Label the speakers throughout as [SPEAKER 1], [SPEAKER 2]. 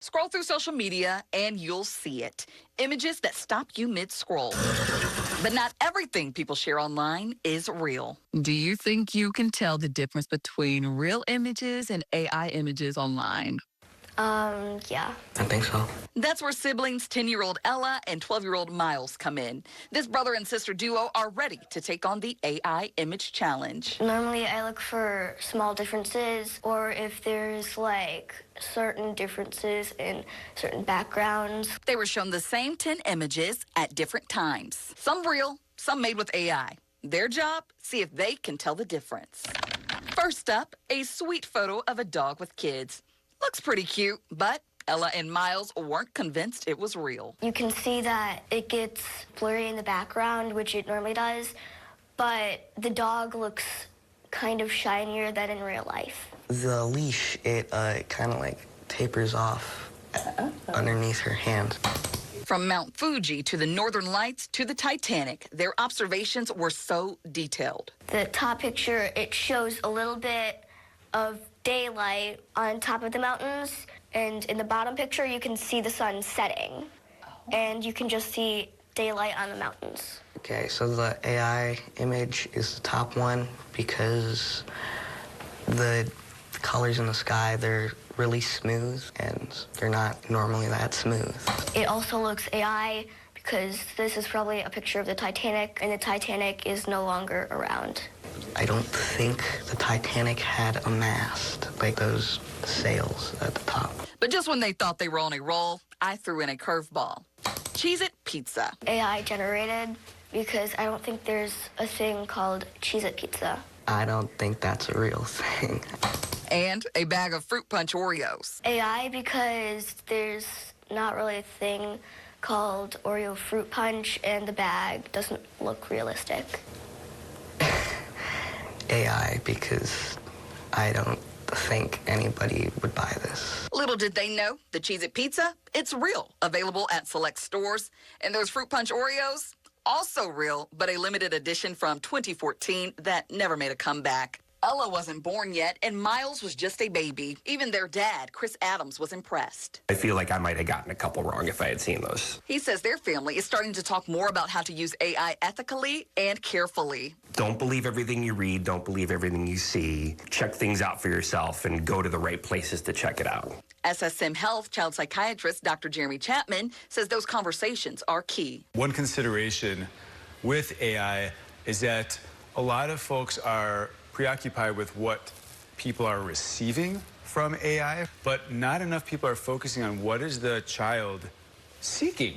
[SPEAKER 1] Scroll through social media and you'll see it. Images that stop you mid-scroll. But not everything people share online is real.
[SPEAKER 2] Do you think you can tell the difference between real images and AI images online?
[SPEAKER 3] Yeah.
[SPEAKER 4] I think so.
[SPEAKER 1] That's where siblings 10-year-old Ella and 12-year-old Miles come in. This brother and sister duo are ready to take on the AI image challenge.
[SPEAKER 3] Normally I look for small differences, or if there's like certain differences in certain backgrounds.
[SPEAKER 1] They were shown the same 10 images at different times. Some real, some made with AI. Their job, see if they can tell the difference. First up, a sweet photo of a dog with kids. Looks pretty cute, but Ella and Miles weren't convinced it was real.
[SPEAKER 3] You can see that it gets blurry in the background, which it normally does, but the dog looks kind of shinier than in real life.
[SPEAKER 4] The leash, it kind of like tapers off underneath her hand.
[SPEAKER 1] From Mount Fuji to the Northern Lights to the Titanic, their observations were so detailed.
[SPEAKER 3] The top picture, it shows a little bit of daylight on top of the mountains, and in the bottom picture you can see the sun setting, and you can just see daylight on the mountains.
[SPEAKER 4] Okay, so the AI image is the top one because the colors in the sky, they're really smooth and they're not normally that smooth.
[SPEAKER 3] It also looks AI because this is probably a picture of the Titanic, and the Titanic is no longer around.
[SPEAKER 4] I don't think the Titanic had a mast, like those sails at the top.
[SPEAKER 1] But just when they thought they were on a roll, I threw in a curveball. Cheez-It pizza.
[SPEAKER 3] AI generated because I don't think there's a thing called Cheez-It pizza.
[SPEAKER 4] I don't think that's a real thing.
[SPEAKER 1] And a bag of fruit punch Oreos.
[SPEAKER 3] AI because there's not really a thing called Oreo fruit punch, and the bag doesn't look realistic.
[SPEAKER 4] AI because I don't think anybody would buy this.
[SPEAKER 1] Little did they know, the Cheez-It pizza, it's real. Available at select stores. And those fruit punch Oreos, also real, but a limited edition from 2014 that never made a comeback. Ella wasn't born yet, and Miles was just a baby. Even their dad, Chris Adams, was impressed.
[SPEAKER 5] I feel like I might have gotten a couple wrong if I had seen those.
[SPEAKER 1] He says their family is starting to talk more about how to use AI ethically and carefully.
[SPEAKER 5] Don't believe everything you read. Don't believe everything you see. Check things out for yourself and go to the right places to check it out.
[SPEAKER 1] SSM Health child psychiatrist Dr. Jeremy Chapman says those conversations are key.
[SPEAKER 6] One consideration with AI is that a lot of folks are preoccupied with what people are receiving from AI, but not enough people are focusing on what is the child seeking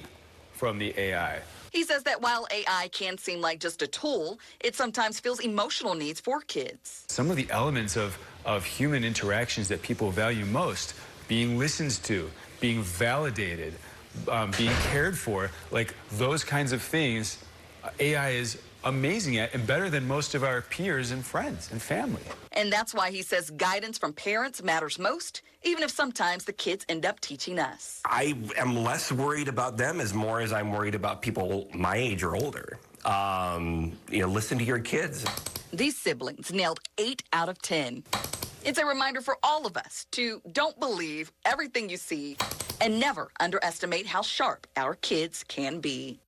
[SPEAKER 6] from the AI.
[SPEAKER 1] He says that while AI can seem like just a tool, it sometimes fills emotional needs for kids.
[SPEAKER 6] Some of the elements of human interactions that people value most, being listened to, being validated, being cared for, like those kinds of things, AI is amazing at and better than most of our peers and friends and family.
[SPEAKER 1] And that's why he says guidance from parents matters most, even if sometimes the kids end up teaching us.
[SPEAKER 5] I am less worried about them as more as I'm worried about people my age or older. Listen to your kids.
[SPEAKER 1] These siblings nailed 8 out of 10. It's a reminder for all of us to don't believe everything you see and never underestimate how sharp our kids can be.